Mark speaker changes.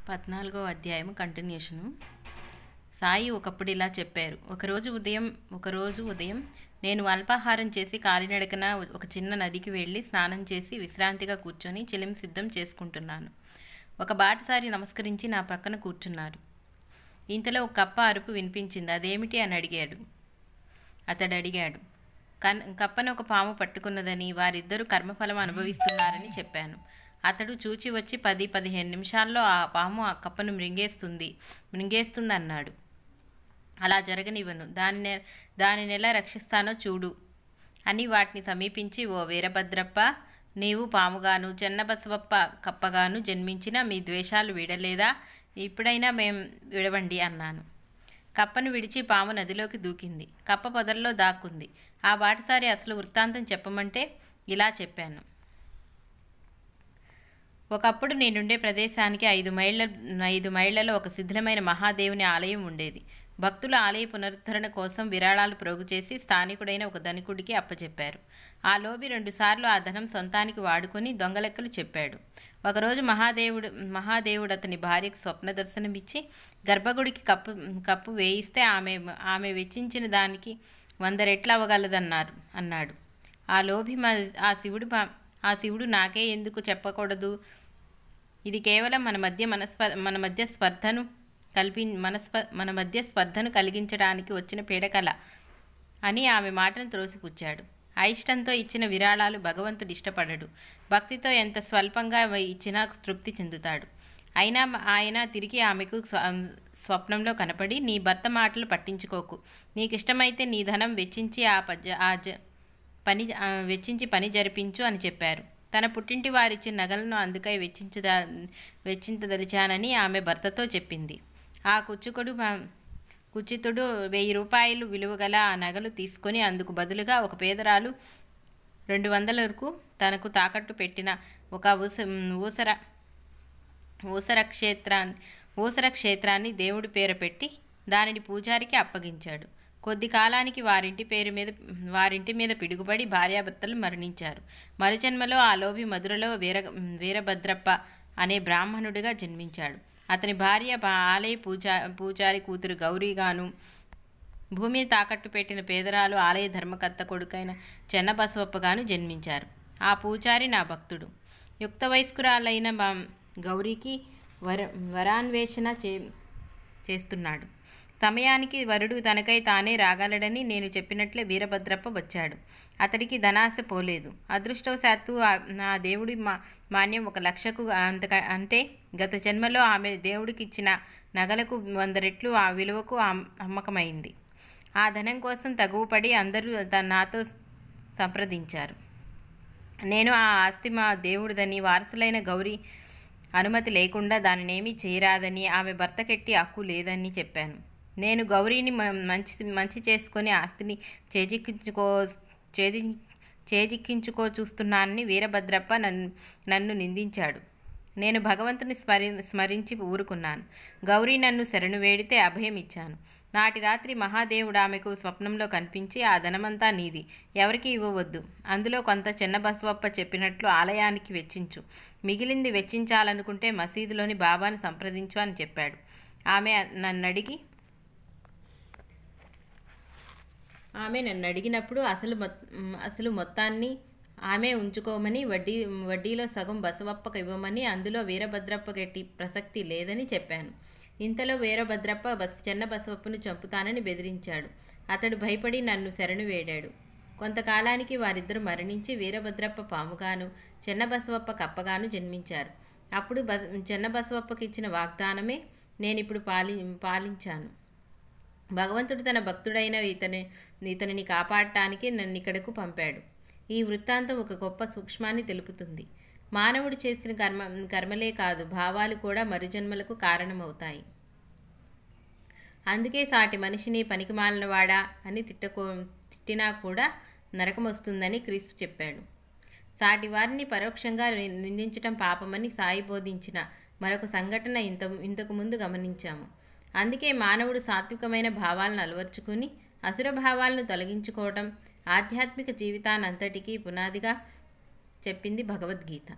Speaker 1: 14వ అధ్యాయం కంటిన్యూషను. సాయి ఒకప్పుడు ఇలా చెప్పారు. ఒకరోజు ఉదయం నేను అల్పాహారం చేసి కాలినడకన ఒక చిన్న నదికి వెళ్ళి స్నానం చేసి విశ్రాంతిగా కూర్చొని చిలిం సిద్ధం చేసుకుంటున్నాను. ఒక బాటసారి నమస్కరించి నా పక్కన కూర్చున్నారు. ఇంతలో ఒక కప్ప అరుపు వినిపించింది. అదేమిటి అని అతడు అడిగాడు. కప్పను ఒక పాము పట్టుకున్నదని, వారిద్దరూ కర్మఫలం అనుభవిస్తున్నారని చెప్పాను. అతడు చూచి వచ్చి 10-15 నిమిషాల్లో ఆ పాము ఆ కప్పను మృంగేస్తుంది అన్నాడు. అలా జరగనివ్వను, దానిని ఎలా రక్షిస్తానో చూడు అని వాటిని సమీపించి, ఓ వీరభద్రప్ప, నీవు పాముగాను చెన్నబసవప్ప కప్పగాను జన్మించినా మీ ద్వేషాలు వీడలేదా? ఇప్పుడైనా విడవండి అన్నాను. కప్పను విడిచి పాము నదిలోకి దూకింది. కప్ప పొదల్లో దాక్కుంది. ఆ బాటసారి అసలు వృత్తాంతం చెప్పమంటే ఇలా చెప్పాను. ఒకప్పుడు నేనుండే ప్రదేశానికి 5 మైళ్లలో ఒక శిథిలమైన మహాదేవుని ఆలయం ఉండేది. భక్తులు ఆలయ పునరుద్ధరణ కోసం విరాళాలు ప్రోగు చేసి స్థానికుడైన ఒక ధనికుడికి అప్పచెప్పారు. ఆ లోబి 2 సార్లు ఆ ధనం సొంతానికి వాడుకొని దొంగలెక్కలు చెప్పాడు. ఒకరోజు మహాదేవుడు అతని భార్యకు స్వప్న దర్శనమిచ్చి గర్భగుడికి కప్పు వేయిస్తే ఆమె వెచ్చించిన దానికి 100 రెట్లు అన్నాడు. ఆ లోభి ఆ శివుడు నాకే ఎందుకు చెప్పకూడదు? ఇది కేవలం మన మధ్య స్పర్ధను కలిగించడానికి వచ్చిన పీడకల అని ఆమె మాటను త్రోసిపుచ్చాడు. అయిష్టంతో ఇచ్చిన విరాళాలు భగవంతుడు ఇష్టపడడు. భక్తితో ఎంత స్వల్పంగా ఇచ్చినా తృప్తి చెందుతాడు. అయినా ఆయన తిరిగి ఆమెకు స్వప్నంలో కనపడి, నీ భర్త మాటలు పట్టించుకోకు, నీకిష్టమైతే నీ ధనం వెచ్చించి పని జరిపించు అని చెప్పారు. తన పుట్టింటి వారిచ్చిన నగలను అందుకై వెచ్చించదలిచానని ఆమె భర్తతో చెప్పింది. ఆ కుచితుడు 1000 రూపాయలు విలువగల ఆ నగలు తీసుకొని అందుకు బదులుగా ఒక పేదరాలు 200లకు తనకు తాకట్టు పెట్టిన ఒక ఊసర క్షేత్రాన్ని దేవుడి పేర పెట్టి దానిని పూజారికి అప్పగించాడు. కొద్ది కాలానికి వారింటి మీద పిడుగుపడి భార్యాభర్తలు మరణించారు. మరుజన్మలో ఆ లోభి మధురలో వీరభద్రప్ప అనే బ్రాహ్మణుడిగా జన్మించాడు. అతని భార్య ఆలయ పూజారి కూతురు గౌరీగాను, భూమిని తాకట్టు పెట్టిన పేదరాలు ఆలయ ధర్మకర్త కొడుకైన చెన్నబసవప్పగాను జన్మించారు. ఆ పూజారి నా భక్తుడు. యుక్త వయస్కురాలైన గౌరీకి వరాన్వేషణ చేస్తున్నాడు. సమయానికి వరుడు తనకై తానే రాగలడని నేను చెప్పినట్లే వీరభద్రప్ప వచ్చాడు. అతడికి ధనాశ పోలేదు. అదృష్టవశాత్తు నా దేవుడి మాన్యం 1 లక్షకు అంటే గత జన్మలో ఆమె దేవుడికి ఇచ్చిన నగలకు 100 రెట్లు ఆ విలువకు అమ్మకమైంది. ఆ ధనం కోసం తగువపడి అందరూ నాతో సంప్రదించారు. నేను ఆ ఆస్తి మా దేవుడిదని, వారసులైన గౌరీ అనుమతి లేకుండా దానినేమీ చేయరాదని, ఆమె భర్తకెట్టి హక్కు లేదని చెప్పాను. నేను గౌరీని మంచి చేసుకొని ఆస్తిని చేజిక్కించుకో చూస్తున్నానని వీరభద్రప్ప నన్ను నిందించాడు. నేను భగవంతుని స్మరించి ఊరుకున్నాను. గౌరీ నన్ను శరణు వేడితే అభయం ఇచ్చాను. నాటి రాత్రి మహాదేవుడు ఆమెకు స్వప్నంలో కనిపించి, ఆ ధనమంతా నీది, ఎవరికి ఇవ్వవద్దు, అందులో కొంత చెన్నబసవప్ప చెప్పినట్లు ఆలయానికి వెచ్చించు, మిగిలింది వెచ్చించాలనుకుంటే మసీదులోని బాబాను సంప్రదించు అని చెప్పాడు. ఆమె నన్ను అడిగినప్పుడు అసలు మొత్తాన్ని ఆమె ఉంచుకోమని, వడ్డీలో సగం బసవప్పకు ఇవ్వమని, అందులో వీరభద్రప్పకెట్టి ప్రసక్తి లేదని చెప్పాను. ఇంతలో వీరభద్రప్ప చెన్నబసవప్పను చంపుతానని బెదిరించాడు. అతడు భయపడి నన్ను శరణు వేడాడు. కొంతకాలానికి వారిద్దరూ మరణించి వీరభద్రప్ప పాముగాను చెన్నబసవప్ప కప్పగాను జన్మించారు. అప్పుడు చెన్నబసవప్పకిచ్చిన వాగ్దానమే నేనిప్పుడు పాలించాను. భగవంతుడు తన భక్తుడైన ఇతనిని కాపాడటానికి నన్నిక్కడకు పంపాడు. ఈ వృత్తాంతం ఒక గొప్ప సూక్ష్మాన్ని తెలుపుతుంది. మానవుడు చేసిన కర్మలే కాదు, భావాలు కూడా మరుజన్మలకు కారణమవుతాయి. అందుకే సాటి మనిషిని పనికిమాలినవాడా అని తిట్టినా కూడా నరకం వస్తుందని క్రీస్తు చెప్పాడు. సాటి వారిని పరోక్షంగా నిందించటం పాపమని సాయి బోధించిన మరొక సంఘటన ఇంతకు ముందు గమనించాము. అందుకే మానవుడు సాత్వికమైన భావాలను అలవర్చుకుని అసుర భావాలను తొలగించుకోవటం ఆధ్యాత్మిక జీవితానంతటికీ పునాదిగా చెప్పింది భగవద్గీత.